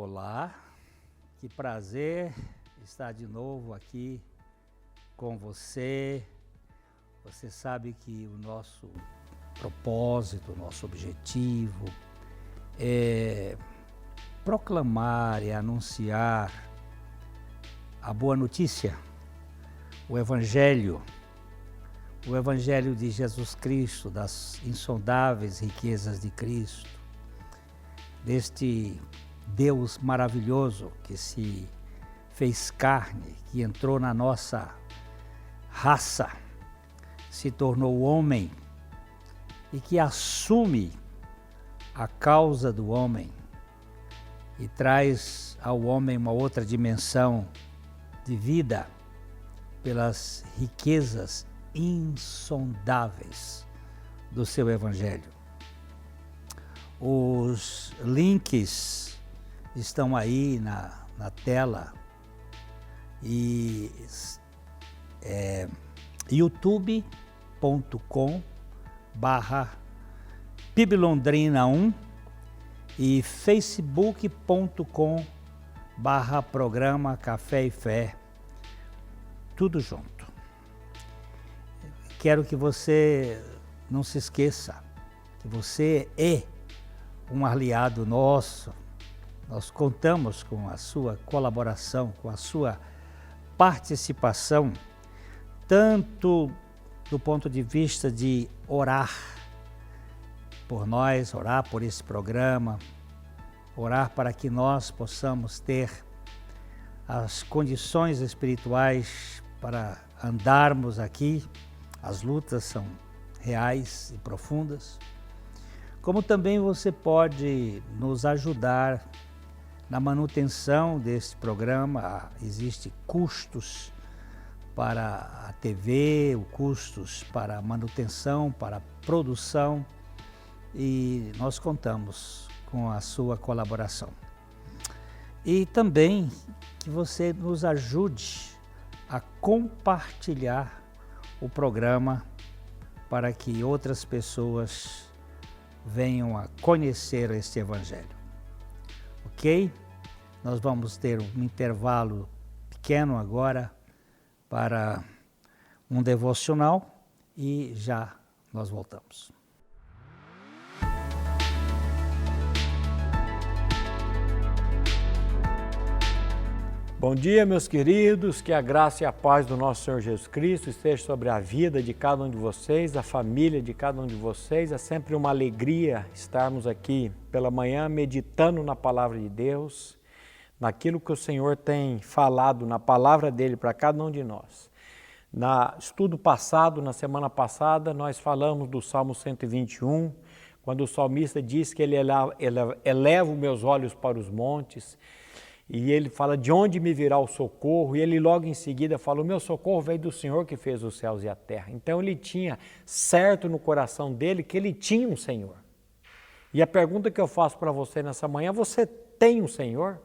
Olá, que prazer estar de novo aqui com você. Você sabe que o nosso propósito, o nosso objetivo é proclamar e anunciar a boa notícia, o Evangelho de Jesus Cristo, das insondáveis riquezas de Cristo, deste Deus maravilhoso que se fez carne, que entrou na nossa raça, se tornou homem e que assume a causa do homem e traz ao homem uma outra dimensão de vida pelas riquezas insondáveis do seu Evangelho. Os links estão aí na tela e youtube.com/PIBLondrina1 e facebook.com/programa Café e Fé, tudo junto. Quero que você não se esqueça que você é um aliado nosso. Nós contamos com a sua colaboração, com a sua participação, tanto do ponto de vista de orar por nós, orar por esse programa, orar para que nós possamos ter as condições espirituais para andarmos aqui. As lutas são reais e profundas. Como também você pode nos ajudar na manutenção desse programa. Existem custos para a TV, custos para a manutenção, para a produção, e nós contamos com a sua colaboração. E também que você nos ajude a compartilhar o programa para que outras pessoas venham a conhecer este Evangelho. Ok? Nós vamos ter um intervalo pequeno agora para um devocional e já nós voltamos. Bom dia, meus queridos, que a graça e a paz do nosso Senhor Jesus Cristo esteja sobre a vida de cada um de vocês, a família de cada um de vocês. É sempre uma alegria estarmos aqui pela manhã meditando na palavra de Deus, naquilo que o Senhor tem falado na palavra dele para cada um de nós. No estudo passado, na semana passada, nós falamos do Salmo 121, quando o salmista diz que ele eleva os meus olhos para os montes, e ele fala de onde me virá o socorro, e ele logo em seguida fala, o meu socorro veio do Senhor que fez os céus e a terra. Então ele tinha certo no coração dele que ele tinha um Senhor. E a pergunta que eu faço para você nessa manhã, você tem um Senhor?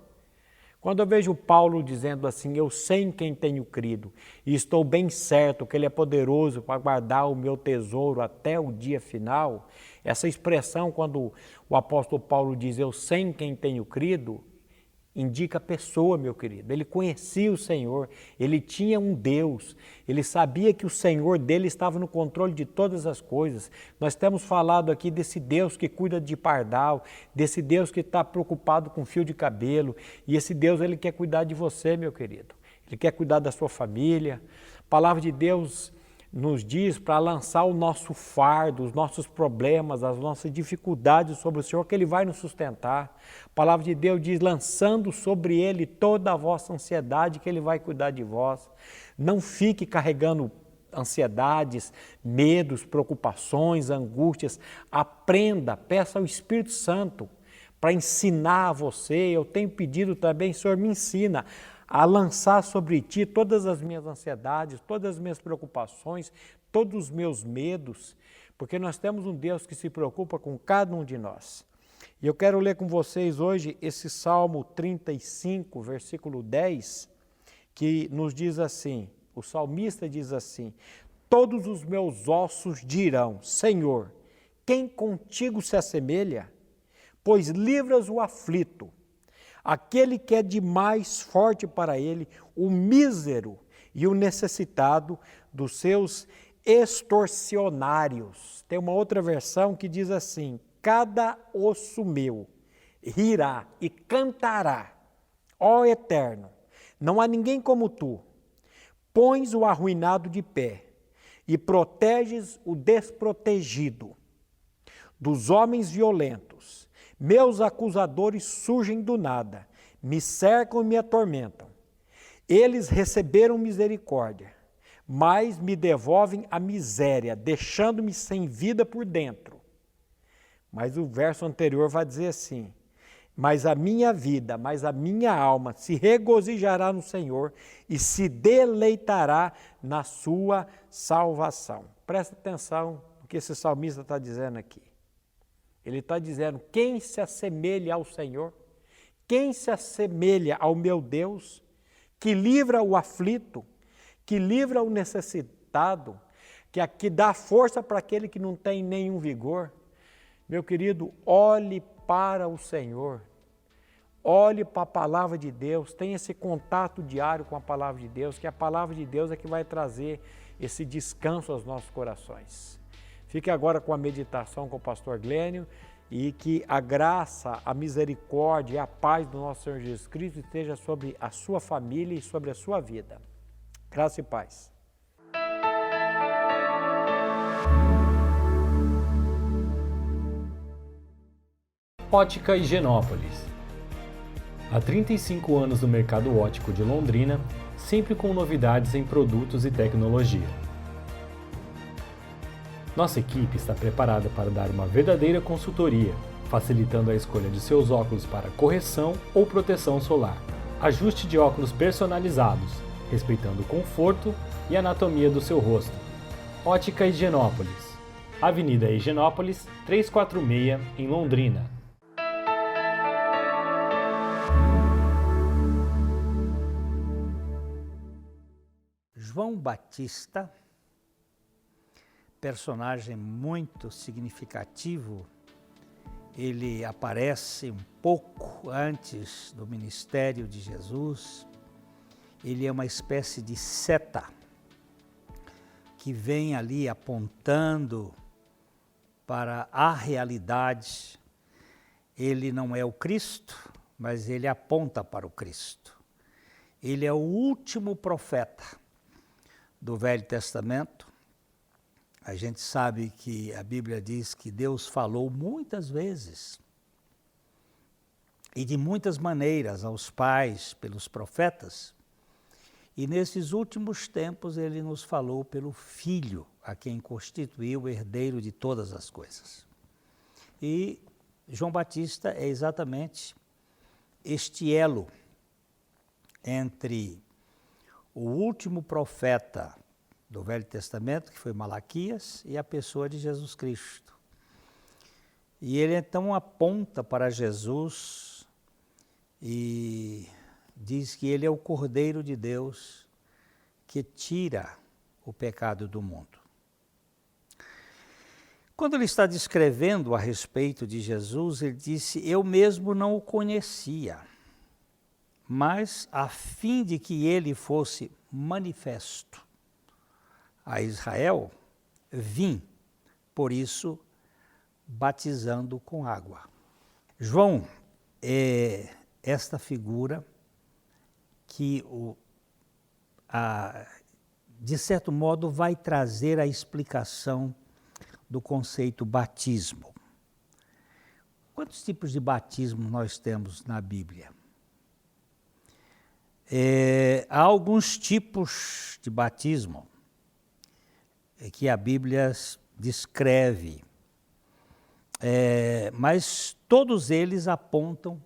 Quando eu vejo Paulo dizendo assim, eu sei em quem tenho crido, e estou bem certo que ele é poderoso para guardar o meu tesouro até o dia final, essa expressão, quando o apóstolo Paulo diz, eu sei em quem tenho crido, indica a pessoa, meu querido. Ele conhecia o Senhor, ele tinha um Deus, ele sabia que o Senhor dele estava no controle de todas as coisas. Nós temos falado aqui desse Deus que cuida de pardal, desse Deus que está preocupado com fio de cabelo, e esse Deus ele quer cuidar de você, meu querido. Ele quer cuidar da sua família. A palavra de Deus nos diz para lançar o nosso fardo, os nossos problemas, as nossas dificuldades sobre o Senhor, que Ele vai nos sustentar. A palavra de Deus diz, lançando sobre Ele toda a vossa ansiedade, que Ele vai cuidar de vós. Não fique carregando ansiedades, medos, preocupações, angústias. Aprenda, peça ao Espírito Santo para ensinar a você. Eu tenho pedido também, Senhor, me ensina a lançar sobre ti todas as minhas ansiedades, todas as minhas preocupações, todos os meus medos, porque nós temos um Deus que se preocupa com cada um de nós. E eu quero ler com vocês hoje esse Salmo 35, versículo 10, que nos diz assim, o salmista diz assim, todos os meus ossos dirão, Senhor, quem contigo se assemelha? Pois livras o aflito, aquele que é de mais forte para ele, o mísero e o necessitado dos seus extorsionários. Tem uma outra versão que diz assim: cada osso meu rirá e cantará, ó Eterno, não há ninguém como tu. Pões o arruinado de pé e proteges o desprotegido dos homens violentos. Meus acusadores surgem do nada, me cercam e me atormentam. Eles receberam misericórdia, mas me devolvem a miséria, deixando-me sem vida por dentro. Mas o verso anterior vai dizer assim: mas a minha vida, mas a minha alma se regozijará no Senhor e se deleitará na sua salvação. Presta atenção no que esse salmista está dizendo aqui. Ele está dizendo: quem se assemelha ao Senhor? Quem se assemelha ao meu Deus, que livra o aflito, que livra o necessitado, que dá força para aquele que não tem nenhum vigor? Meu querido, olhe para o Senhor, olhe para a palavra de Deus, tenha esse contato diário com a palavra de Deus, que a palavra de Deus é que vai trazer esse descanso aos nossos corações. Fique agora com a meditação com o pastor Glênio e que a graça, a misericórdia e a paz do nosso Senhor Jesus Cristo esteja sobre a sua família e sobre a sua vida. Graça e paz. Ótica Higienópolis. Há 35 anos no mercado óptico de Londrina, sempre com novidades em produtos e tecnologia. Nossa equipe está preparada para dar uma verdadeira consultoria, facilitando a escolha de seus óculos para correção ou proteção solar. Ajuste de óculos personalizados, respeitando o conforto e anatomia do seu rosto. Ótica Higienópolis. Avenida Higienópolis, 346, em Londrina. João Batista, personagem muito significativo, ele aparece um pouco antes do ministério de Jesus. Ele é uma espécie de seta que vem ali apontando para a realidade. Ele não é o Cristo, mas ele aponta para o Cristo. Ele é o último profeta do Velho Testamento. A gente sabe que a Bíblia diz que Deus falou muitas vezes e de muitas maneiras aos pais pelos profetas, e nesses últimos tempos ele nos falou pelo Filho, a quem constituiu o herdeiro de todas as coisas. E João Batista é exatamente este elo entre o último profeta do Velho Testamento, que foi Malaquias, e a pessoa de Jesus Cristo. E ele então aponta para Jesus e diz que ele é o Cordeiro de Deus que tira o pecado do mundo. Quando ele está descrevendo a respeito de Jesus, ele disse: eu mesmo não o conhecia, mas a fim de que ele fosse manifesto a Israel, vim, por isso, batizando com água. João é esta figura que, de certo modo, vai trazer a explicação do conceito batismo. Quantos tipos de batismo nós temos na Bíblia? Há alguns tipos de batismo que a Bíblia descreve, mas todos eles apontam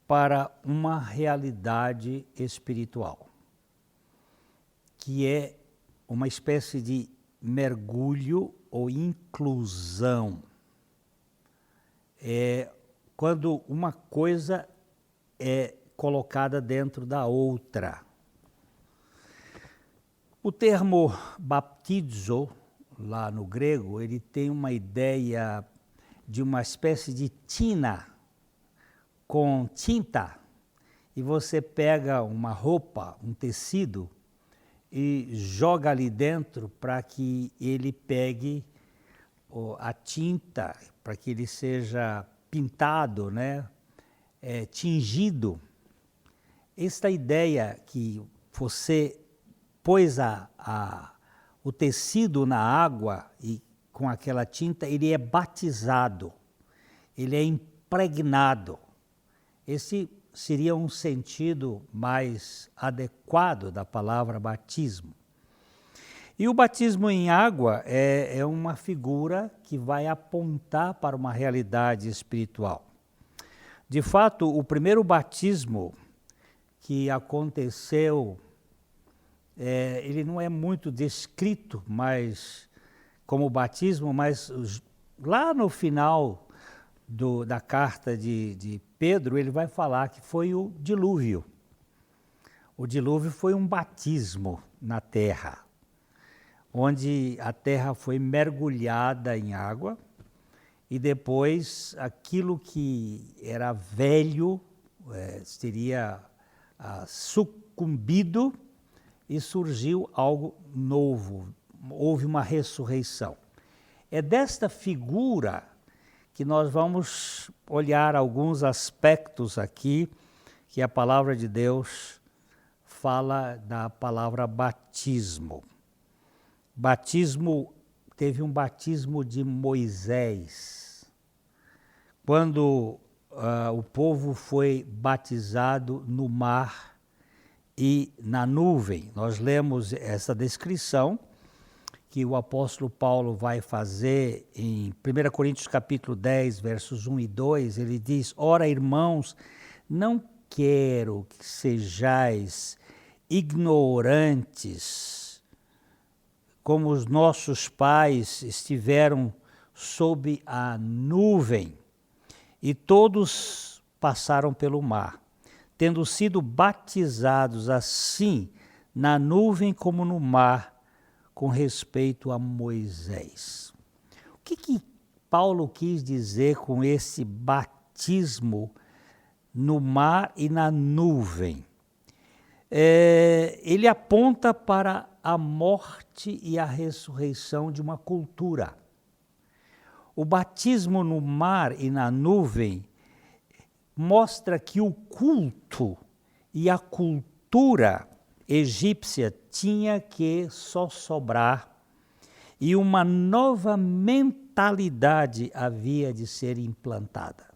para uma realidade espiritual, que é uma espécie de mergulho ou inclusão. Quando uma coisa é colocada dentro da outra. O termo baptizo, lá no grego, ele tem uma ideia de uma espécie de tina com tinta e você pega uma roupa, um tecido, e joga ali dentro para que ele pegue a tinta, para que ele seja pintado, né? Tingido. Esta ideia que você pôs o tecido na água e com aquela tinta, ele é batizado, ele é impregnado. Esse seria um sentido mais adequado da palavra batismo. E o batismo em água é uma figura que vai apontar para uma realidade espiritual. De fato, o primeiro batismo que aconteceu, ele não é muito descrito como batismo, mas lá no final da carta de Pedro, ele vai falar que foi o dilúvio. O dilúvio foi um batismo na terra, onde a terra foi mergulhada em água e depois aquilo que era velho teria sucumbido e surgiu algo novo, houve uma ressurreição. É desta figura que nós vamos olhar alguns aspectos aqui que a palavra de Deus fala da palavra batismo. Batismo, teve um batismo de Moisés, quando o povo foi batizado no mar e na nuvem. Nós lemos essa descrição que o apóstolo Paulo vai fazer em 1 Coríntios capítulo 10, versos 1 e 2, ele diz: ora, irmãos, não quero que sejais ignorantes, como os nossos pais estiveram sob a nuvem, e todos passaram pelo mar, tendo sido batizados assim na nuvem como no mar, com respeito a Moisés. O que Paulo quis dizer com esse batismo no mar e na nuvem? Ele aponta para a morte e a ressurreição de uma cultura. O batismo no mar e na nuvem mostra que o culto e a cultura egípcia tinha que só sobrar e uma nova mentalidade havia de ser implantada.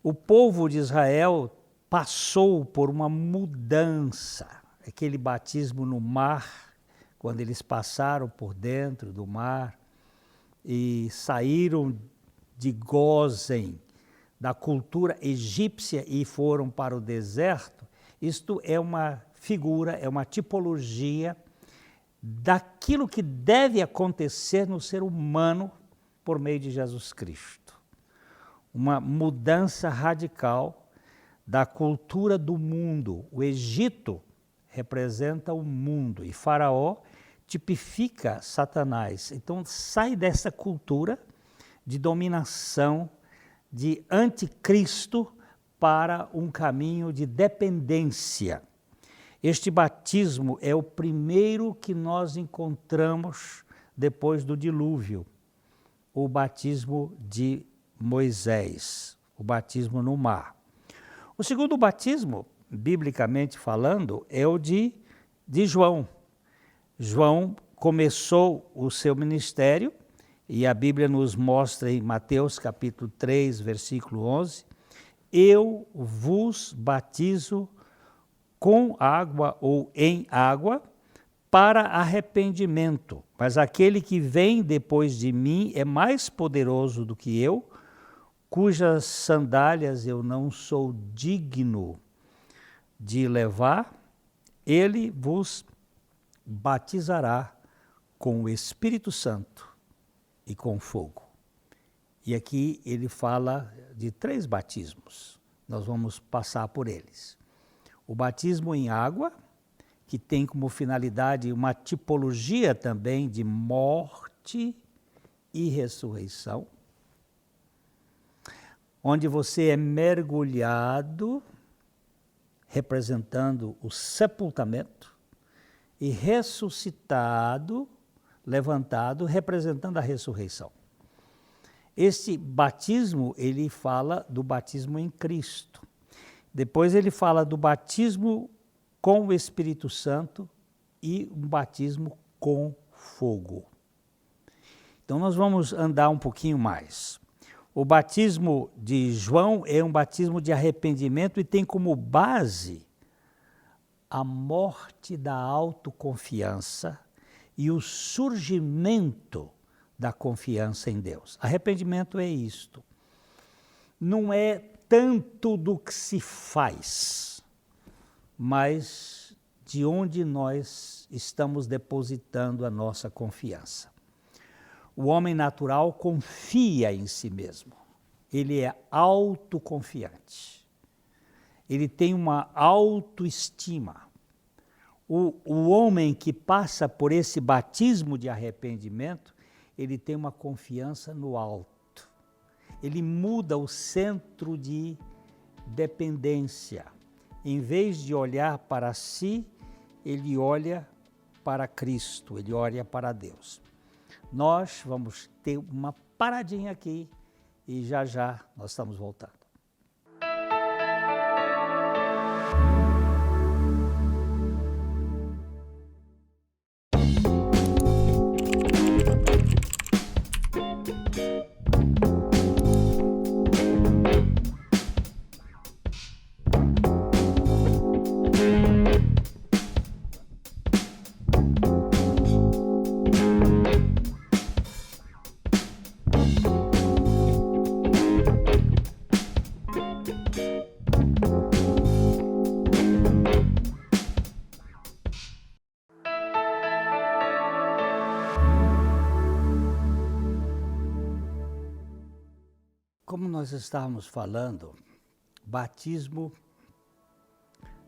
O povo de Israel passou por uma mudança, aquele batismo no mar, quando eles passaram por dentro do mar e saíram de Gósen, da cultura egípcia, e foram para o deserto. Isto é uma figura, é uma tipologia daquilo que deve acontecer no ser humano por meio de Jesus Cristo. Uma mudança radical da cultura do mundo. O Egito representa o mundo e Faraó tipifica Satanás. Então sai dessa cultura de dominação, de anticristo, para um caminho de dependência. Este batismo é o primeiro que nós encontramos depois do dilúvio, o batismo de Moisés, o batismo no mar. O segundo batismo, biblicamente falando, é o de João. João começou o seu ministério e a Bíblia nos mostra em Mateus capítulo 3, versículo 11, eu vos batizo com água ou em água para arrependimento, mas aquele que vem depois de mim é mais poderoso do que eu, cujas sandálias eu não sou digno de levar, ele vos batizará com o Espírito Santo e com fogo. E aqui ele fala de 3 batismos, nós vamos passar por eles. O batismo em água, que tem como finalidade uma tipologia também de morte e ressurreição, onde você é mergulhado representando o sepultamento, e ressuscitado, levantado, representando a ressurreição. Este batismo, ele fala do batismo em Cristo. Depois ele fala do batismo com o Espírito Santo e um batismo com fogo. Então nós vamos andar um pouquinho mais. O batismo de João é um batismo de arrependimento e tem como base a morte da autoconfiança e o surgimento da confiança em Deus. Arrependimento é isto. Não é tanto do que se faz, mas de onde nós estamos depositando a nossa confiança. O homem natural confia em si mesmo. Ele é autoconfiante. Ele tem uma autoestima. O homem que passa por esse batismo de arrependimento, ele tem uma confiança no alto. Ele muda o centro de dependência. Em vez de olhar para si, ele olha para Cristo, ele olha para Deus. Nós vamos ter uma paradinha aqui e já já nós estamos voltando. Como nós estávamos falando,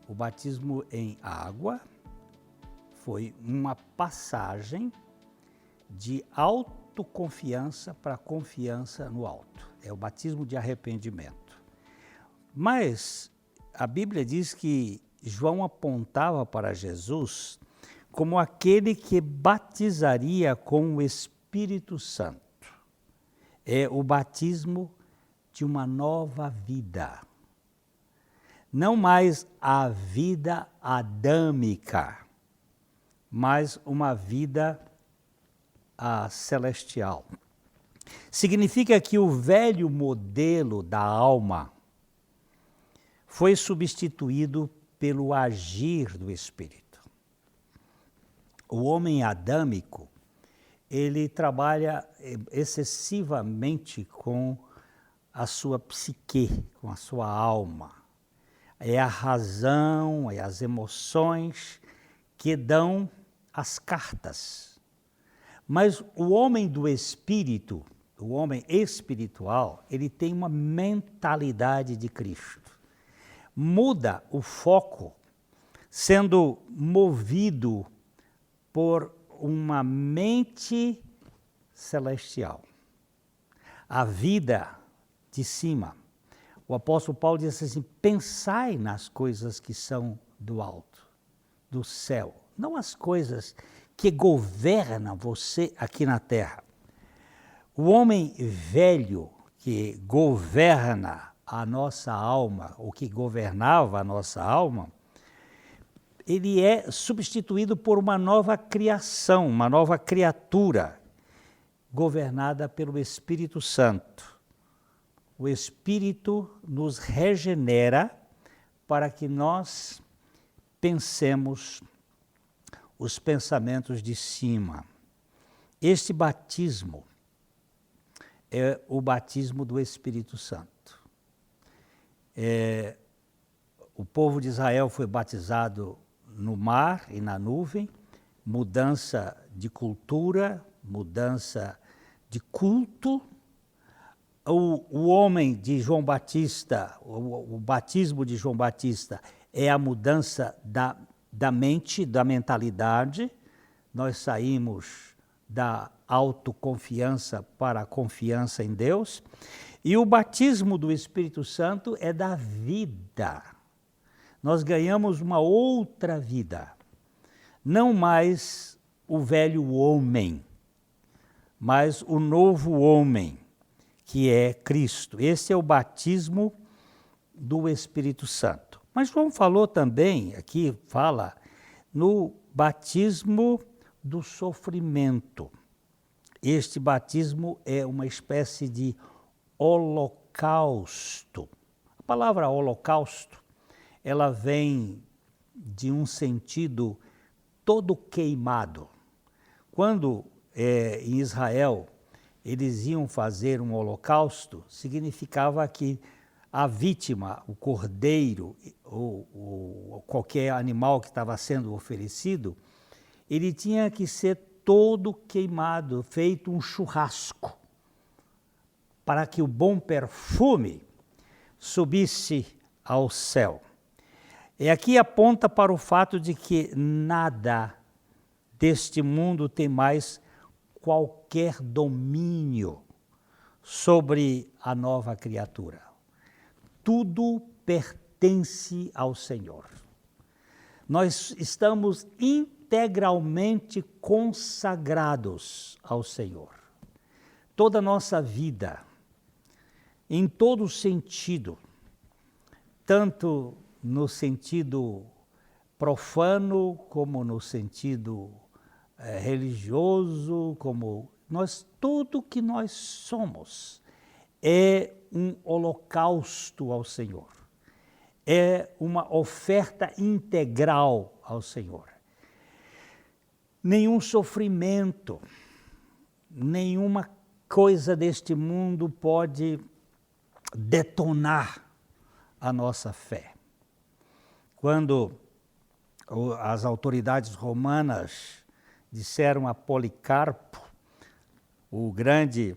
o batismo em água foi uma passagem de autoconfiança para confiança no alto. É o batismo de arrependimento. Mas a Bíblia diz que João apontava para Jesus como aquele que batizaria com o Espírito Santo. É o batismo de uma nova vida. Não mais a vida adâmica, mas uma vida celestial. Significa que o velho modelo da alma foi substituído pelo agir do Espírito. O homem adâmico, ele trabalha excessivamente com a sua psique, com a sua alma. É a razão, é as emoções que dão as cartas. Mas o homem do espírito, o homem espiritual, ele tem uma mentalidade de Cristo. Muda o foco, sendo movido por uma mente celestial. A vida de cima. O apóstolo Paulo diz assim: pensai nas coisas que são do alto, do céu, não as coisas que governam você aqui na terra. O homem velho que governa a nossa alma, ou que governava a nossa alma, ele é substituído por uma nova criação, uma nova criatura, governada pelo Espírito Santo. O Espírito nos regenera para que nós pensemos os pensamentos de cima. Este batismo é o batismo do Espírito Santo. O povo de Israel foi batizado no mar e na nuvem, mudança de cultura, mudança de culto. O homem de João Batista, o batismo de João Batista é a mudança da mente, da mentalidade. Nós saímos da autoconfiança para a confiança em Deus. E o batismo do Espírito Santo é da vida. nós ganhamos uma outra vida. Não mais o velho homem, mas o novo homem, que é Cristo. Esse é o batismo do Espírito Santo. Mas João falou também, aqui fala, no batismo do sofrimento. Este batismo é uma espécie de holocausto. A palavra holocausto, ela vem de um sentido todo queimado. Quando em Israel eles iam fazer um holocausto, significava que a vítima, o cordeiro ou qualquer animal que estava sendo oferecido, ele tinha que ser todo queimado, feito um churrasco, para que o bom perfume subisse ao céu. E aqui aponta para o fato de que nada deste mundo tem mais qualquer domínio sobre a nova criatura. Tudo pertence ao Senhor. Nós estamos integralmente consagrados ao Senhor. Toda a nossa vida, em todo sentido, tanto no sentido profano, como no sentido religioso, como tudo que nós somos é um holocausto ao Senhor. É uma oferta integral ao Senhor. Nenhum sofrimento, nenhuma coisa deste mundo pode detonar a nossa fé. Quando as autoridades romanas disseram a Policarpo, o grande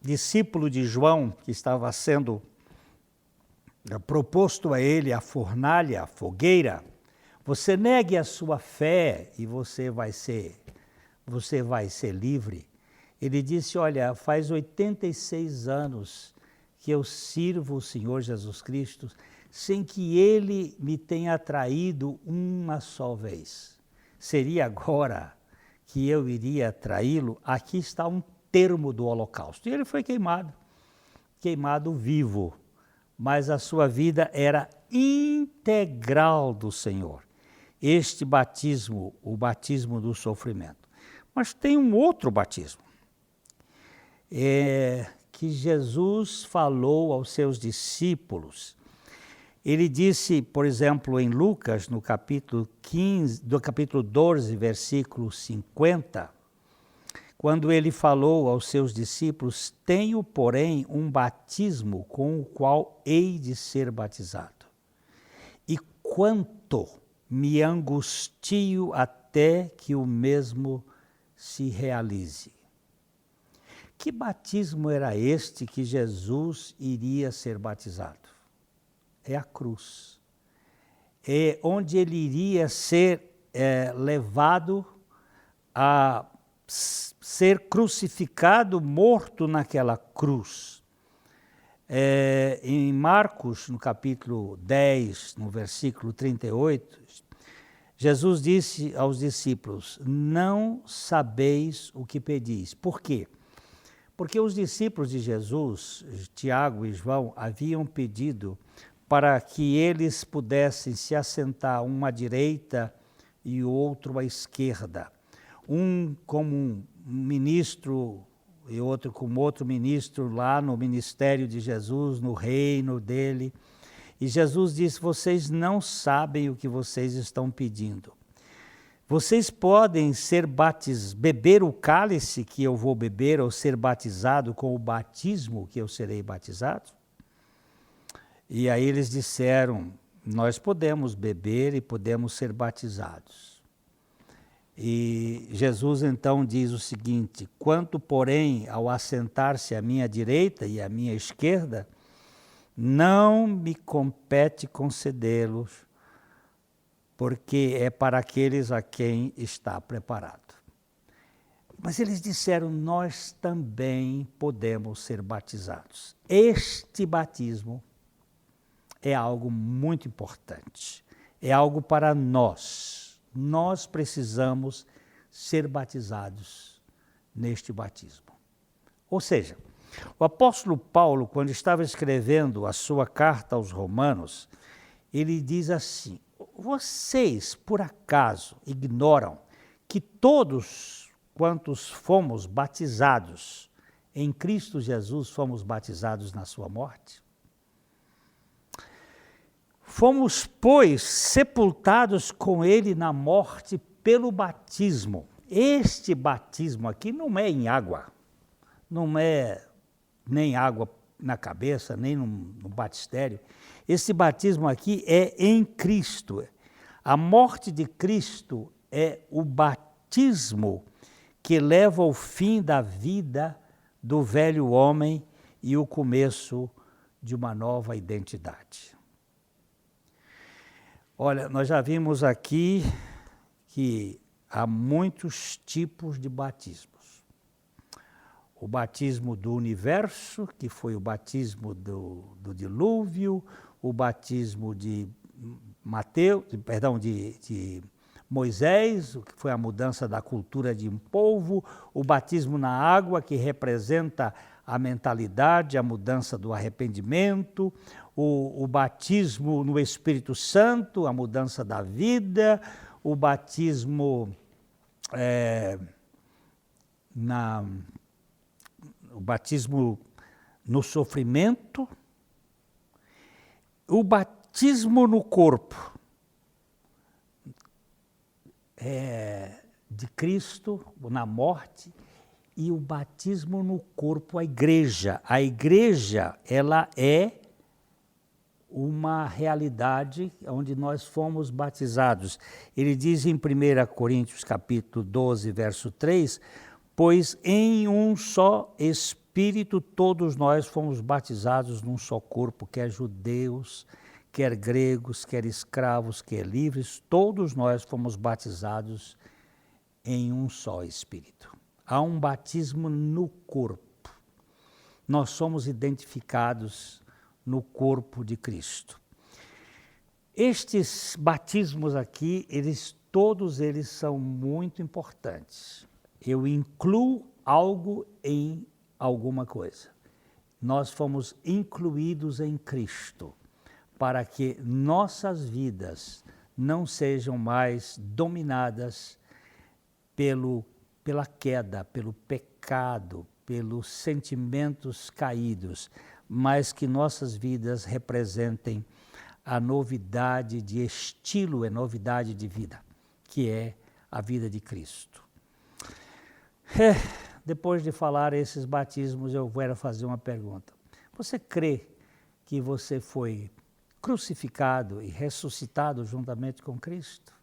discípulo de João, que estava sendo proposto a ele a fornalha, a fogueira, você negue a sua fé e você vai ser livre. Ele disse, olha, faz 86 anos que eu sirvo o Senhor Jesus Cristo sem que Ele me tenha traído uma só vez. Seria agora que eu iria traí-lo? Aqui está um termo do holocausto. E ele foi queimado vivo, mas a sua vida era integral do Senhor. Este batismo, o batismo do sofrimento. Mas tem um outro batismo, que Jesus falou aos seus discípulos. Ele disse, por exemplo, em Lucas, no capítulo 12, versículo 50, quando ele falou aos seus discípulos, tenho, porém, um batismo com o qual hei de ser batizado. E quanto me angustio até que o mesmo se realize. Que batismo era este que Jesus iria ser batizado? É a cruz. É onde ele iria ser levado a ser crucificado, morto naquela cruz. Em Marcos, no capítulo 10, no versículo 38, Jesus disse aos discípulos, não sabeis o que pedis. Por quê? Porque os discípulos de Jesus, Tiago e João, haviam pedido para que eles pudessem se assentar um à direita e o outro à esquerda. Um como um ministro e outro como outro ministro lá no ministério de Jesus, no reino dele. E Jesus disse, vocês não sabem o que vocês estão pedindo. Vocês podem beber o cálice que eu vou beber ou ser batizado com o batismo que eu serei batizado? E aí eles disseram, nós podemos beber e podemos ser batizados. E Jesus então diz o seguinte, quanto porém ao assentar-se à minha direita e à minha esquerda, não me compete concedê-los, porque é para aqueles a quem está preparado. Mas eles disseram, nós também podemos ser batizados. Este batismo é algo muito importante. É algo para nós. Nós precisamos ser batizados neste batismo. Ou seja, o apóstolo Paulo, quando estava escrevendo a sua carta aos Romanos, ele diz assim: vocês, por acaso, ignoram que todos quantos fomos batizados em Cristo Jesus, fomos batizados na sua morte? Fomos, pois, sepultados com ele na morte pelo batismo. Este batismo aqui não é em água, não é nem água na cabeça, nem no batistério. Esse batismo aqui é em Cristo. A morte de Cristo é o batismo que leva ao fim da vida do velho homem e o começo de uma nova identidade. Olha, nós já vimos aqui que há muitos tipos de batismos. O batismo do universo, que foi o batismo do dilúvio, o batismo de Moisés, que foi a mudança da cultura de um povo, o batismo na água, que representa a mentalidade, a mudança do arrependimento, o batismo no Espírito Santo, a mudança da vida, o batismo o batismo no sofrimento, o batismo no corpo de Cristo, na morte, e o batismo no corpo, a igreja. A igreja, ela é uma realidade onde nós fomos batizados. Ele diz em 1 Coríntios capítulo 12, verso 3, pois em um só Espírito todos nós fomos batizados num só corpo, quer judeus, quer gregos, quer escravos, quer livres, todos nós fomos batizados em um só Espírito. Há um batismo no corpo. Nós somos identificados no corpo de Cristo. Estes batismos aqui, todos eles são muito importantes. Eu incluo algo em alguma coisa. Nós fomos incluídos em Cristo para que nossas vidas não sejam mais dominadas pela queda, pelo pecado, pelos sentimentos caídos, mas que nossas vidas representem a novidade de estilo, a novidade de vida, que é a vida de Cristo. Depois de falar esses batismos, eu quero fazer uma pergunta. Você crê que você foi crucificado e ressuscitado juntamente com Cristo?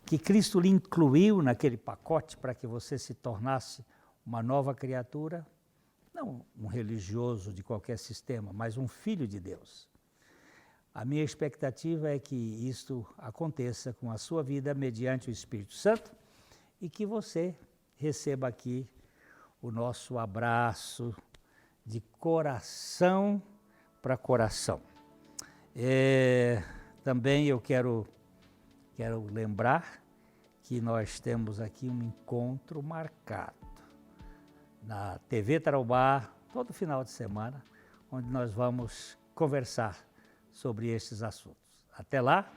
Que Cristo lhe incluiu naquele pacote para que você se tornasse uma nova criatura? Não um religioso de qualquer sistema, mas um filho de Deus. A minha expectativa é que isto aconteça com a sua vida mediante o Espírito Santo e que você receba aqui o nosso abraço de coração para coração. Também eu quero lembrar que nós temos aqui um encontro marcado na TV Tarobá, todo final de semana, onde nós vamos conversar sobre estes assuntos. Até lá!